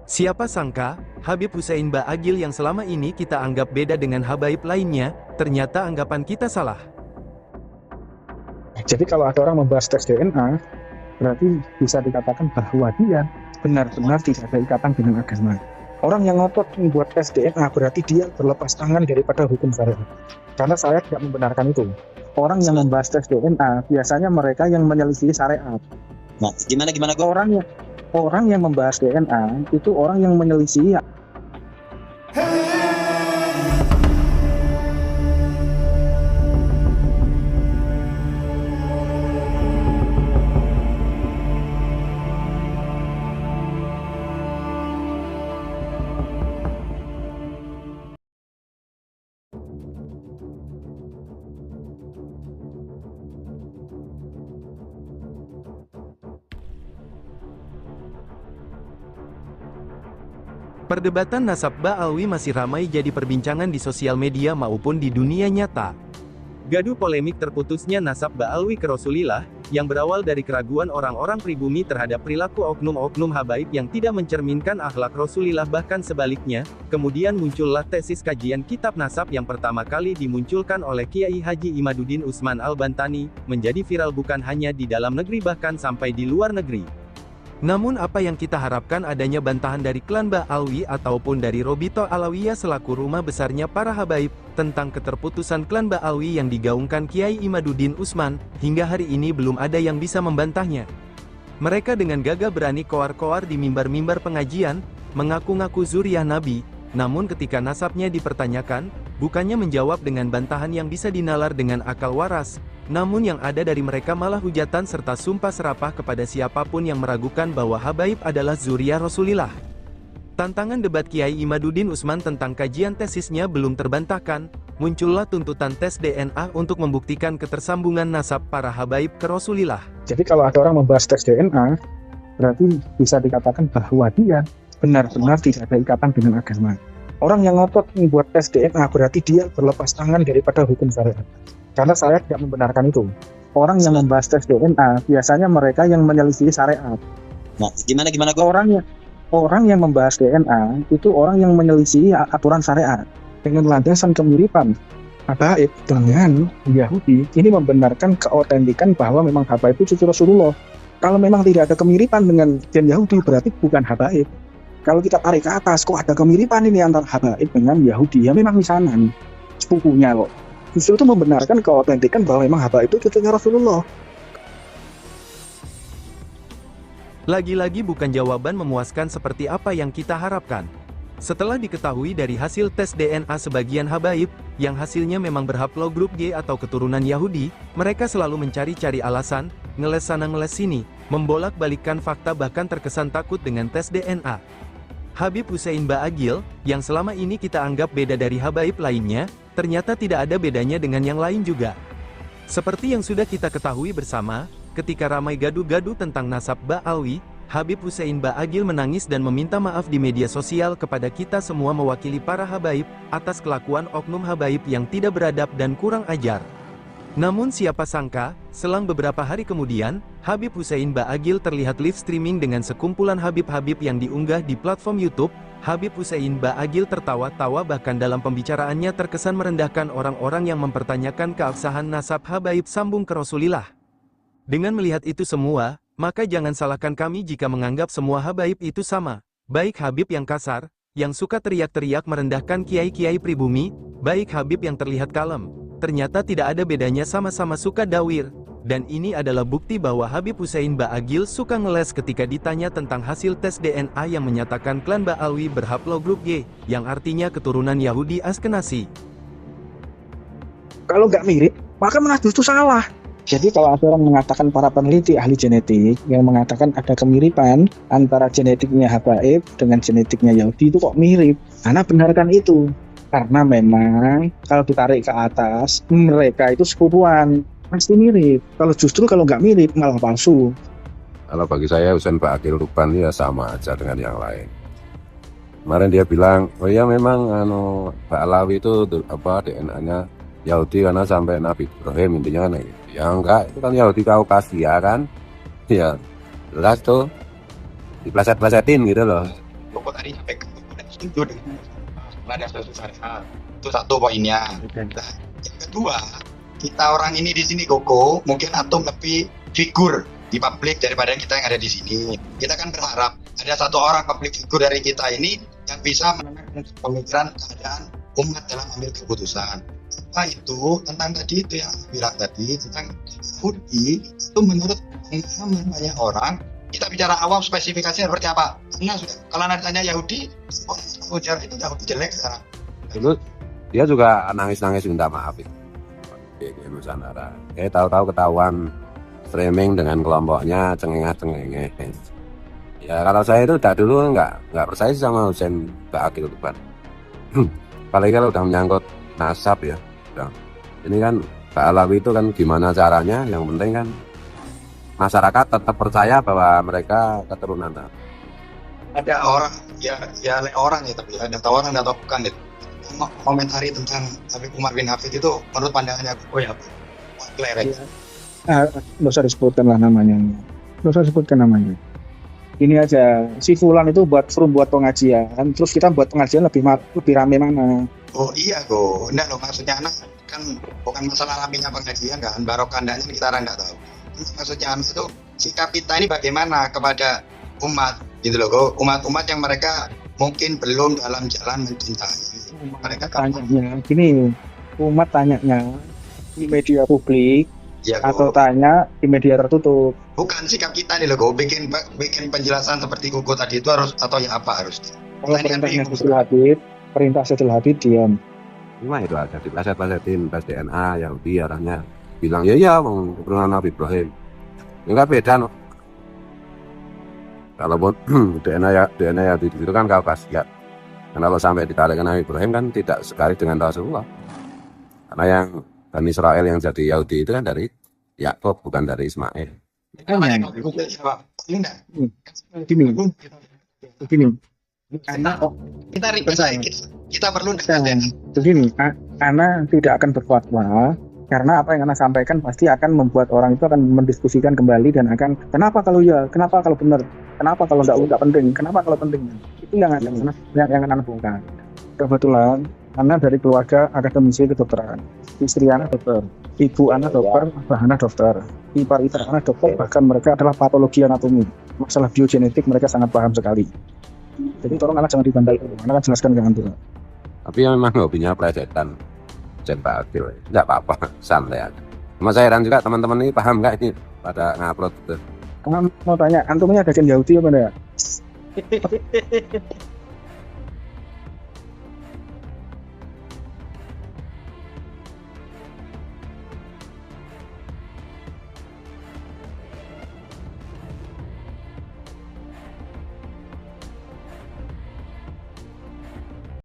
Siapa sangka, Habib Hussein Ba'agil yang selama ini kita anggap beda dengan habaib lainnya, ternyata anggapan kita salah. Jadi kalau ada orang membahas tes DNA, berarti bisa dikatakan bahwa dia benar-benar tidak ada ikatan dengan agama. Orang yang ngotot membuat tes DNA berarti dia berlepas tangan daripada hukum syariat. Karena saya tidak membenarkan itu. Orang yang membahas tes DNA biasanya mereka yang menyelisih syariat. Nah, gimana kok? Orang yang membahas DNA itu orang yang menyelisih. Perdebatan nasab Ba'alwi masih ramai jadi perbincangan di sosial media maupun di dunia nyata. Gaduh polemik terputusnya nasab Ba'alwi ke Rasulillah, yang berawal dari keraguan orang-orang pribumi terhadap perilaku oknum-oknum habaib yang tidak mencerminkan akhlak Rasulillah bahkan sebaliknya, kemudian muncullah tesis kajian kitab nasab yang pertama kali dimunculkan oleh Kiai Haji Imaduddin Usman Al-Bantani, menjadi viral bukan hanya di dalam negeri bahkan sampai di luar negeri. Namun apa yang kita harapkan adanya bantahan dari klan Ba'alwi ataupun dari Robito Alawiyah selaku rumah besarnya para habaib, tentang keterputusan klan Ba'alwi yang digaungkan Kiai Imaduddin Usman, hingga hari ini belum ada yang bisa membantahnya. Mereka dengan gagah berani koar-koar di mimbar-mimbar pengajian, mengaku-ngaku zuriyah Nabi, namun ketika nasabnya dipertanyakan, bukannya menjawab dengan bantahan yang bisa dinalar dengan akal waras, namun yang ada dari mereka malah hujatan serta sumpah serapah kepada siapapun yang meragukan bahwa habaib adalah zuriyah Rasulillah. Tantangan debat Kiai Imaduddin Usman tentang kajian tesisnya belum terbantahkan, muncullah tuntutan tes DNA untuk membuktikan ketersambungan nasab para habaib ke Rasulillah. Jadi kalau ada orang membahas tes DNA, berarti bisa dikatakan bahwa dia benar-benar tidak ada ikatan dengan agama. Orang yang ngotot membuat tes DNA berarti dia berlepas tangan daripada hukum syariat. Karena saya tidak membenarkan itu. Orang yang membahas tes DNA biasanya mereka yang menyelisih syariat. Nah, gimana kok? Orang yang membahas DNA itu orang yang menyelisih aturan syariat dengan landasan kemiripan habaib dengan Yahudi. Ini membenarkan keautentikan bahwa memang habaib itu cucu Rasulullah. Kalau memang tidak ada kemiripan dengan gen Yahudi berarti bukan habaib. Kalau kita tarik ke atas, kok ada kemiripan ini antara habaib dengan Yahudi? Ya memang misanan sepupunya kok. Justru itu membenarkan keautentikan bahwa memang habaib itu cucunya Rasulullah. Lagi-lagi bukan jawaban memuaskan seperti apa yang kita harapkan. Setelah diketahui dari hasil tes DNA sebagian habaib, yang hasilnya memang berhaplog grup G atau keturunan Yahudi, mereka selalu mencari-cari alasan, ngeles sana ngeles sini, membolak-balikkan fakta bahkan terkesan takut dengan tes DNA. Habib Hussein Ba'agil, yang selama ini kita anggap beda dari habaib lainnya, ternyata tidak ada bedanya dengan yang lain juga. Seperti yang sudah kita ketahui bersama, ketika ramai gaduh-gaduh tentang nasab Ba'alwi, Habib Hussein Ba'agil menangis dan meminta maaf di media sosial kepada kita semua mewakili para habaib, atas kelakuan oknum habaib yang tidak beradab dan kurang ajar. Namun siapa sangka, selang beberapa hari kemudian, Habib Hussein Ba'agil terlihat live streaming dengan sekumpulan habib-habib yang diunggah di platform YouTube. Habib Hussein Ba'agil tertawa-tawa bahkan dalam pembicaraannya terkesan merendahkan orang-orang yang mempertanyakan keabsahan nasab habaib sambung ke Rasulillah. Dengan melihat itu semua, maka jangan salahkan kami jika menganggap semua habaib itu sama. Baik habib yang kasar, yang suka teriak-teriak merendahkan kiai-kiai pribumi, baik habib yang terlihat kalem. Ternyata tidak ada bedanya, sama-sama suka dawir. Dan ini adalah bukti bahwa Habib Hussein Ba'agil suka ngeles ketika ditanya tentang hasil tes DNA yang menyatakan klan Ba'alwi berhaplogrup G, yang artinya keturunan Yahudi Askenasi. Kalau nggak mirip, maka malah justru salah. Jadi kalau ada orang mengatakan, para peneliti ahli genetik yang mengatakan ada kemiripan antara genetiknya habaib dengan genetiknya Yahudi, itu kok mirip? Karena benarkan itu. Karena memang kalau ditarik ke atas, mereka itu sepupuan, pasti mirip. Kalau nggak mirip malah palsu. Kalau bagi saya Hussein Ba'agil Ruban ya sama aja dengan yang lain. Kemarin dia bilang, oh ya memang Ba'alawi itu DNA-nya Yahudi karena sampai Nabi Ibrahim, intinya kan gitu. Ya enggak, itu kan Yahudi Kaukasia kan. ya jelas tuh dipleset-plesetin gitu loh. Koko tadi sampai ke itu dengan ada suatu syariat. Itu satu poinnya. Nah, yang kedua, kita orang ini di sini Koko mungkin antum lebih figur di publik daripada kita yang ada di sini. Kita kan berharap ada satu orang public figur dari kita ini yang bisa menenangkan pemikiran keadaan umat dalam ambil keputusan. Apa itu tentang tadi itu yang bilang tadi tentang Yahudi itu menurut pemahaman banyak orang. Kita bicara awam spesifikasinya seperti apa? Nah, kalau tanya Yahudi, ujar itu Yahudi jelek sekarang. Dulu dia juga nangis-nangis minta maaf itu. Di Nusantara. Tahu-tahu ketahuan streaming dengan kelompoknya cengengah-cengengeh. Ya kalau saya itu dari dulu nggak percaya sih sama Husein Ba'akil Tuban. Apalagi kalau udah menyangkut nasab ya. Udah. Ini kan Pak Alawi itu kan gimana caranya, yang penting kan masyarakat tetap percaya bahwa mereka keturunan. Ada orang ya orang ya, tapi ada tahu orang atau bukan gitu. Komentari tentang Habib Umar bin Hafid itu menurut pandangannya klerek. Nggak usah disebutkan lah namanya. Nggak usah disebutkan namanya. Ini aja, si Fulan itu buat pengajian, terus kita buat pengajian lebih rame mana? Oh iya kok, enggak loh, maksudnya anak kan bukan masalah ramenya pengajian kan, barokah enggaknya kita orang enggak tahu. Maksudnya anak itu sikap kita ini bagaimana kepada umat gitu loh, kok umat-umat yang mereka mungkin belum dalam jalan mencintai. Mereka tanyanya gini, umat tanyanya di media publik ya, atau tanya di media tertutup. Bukan sikap kita nih loh, kok bikin penjelasan seperti Kuku tadi itu harus atau ya apa harus. Kalau perintah Sayyidul Habib diam. Cuma itu ada dipleset-plesetin tes DNA Yahudi arahnya bilang ya keturunan Nabi Ibrahim. Enggak beda no. Kalaupun DNA Yahudi itu kan Kaukas ya. Karena kalau sampai ditarik ke Nabi Ibrahim kan tidak sekali dengan Rasulullah. Karena yang Bani Israel yang jadi Yahudi itu kan dari Yakub, bukan dari Ismail. Gini. Kita perlu begini, Ana tidak akan berfatwa karena apa yang Ana sampaikan pasti akan membuat orang itu akan mendiskusikan kembali dan akan kenapa kalau ya, kenapa kalau benar, kenapa kalau enggak penting, kenapa kalau penting, itu yang Ana bongkar. Kebetulan Ana dari keluarga akademisi kedokteran, istri Ana dokter, ibu Ana dokter, abah Ana dokter, ipar Ana dokter, bahkan mereka adalah patologi anatomi, masalah biogenetik mereka sangat paham sekali. Jadi tolong Ana jangan dibandai, Ana akan jelaskan ke Anda. Tapi yang memang hobinya pelesetan Centang Akil, nggak apa-apa, santai aja. Cuma saya heran juga teman-teman ini paham nggak ini pada ngupload itu. Kamu mau tanya, antumnya ada Yahudi apa enggak?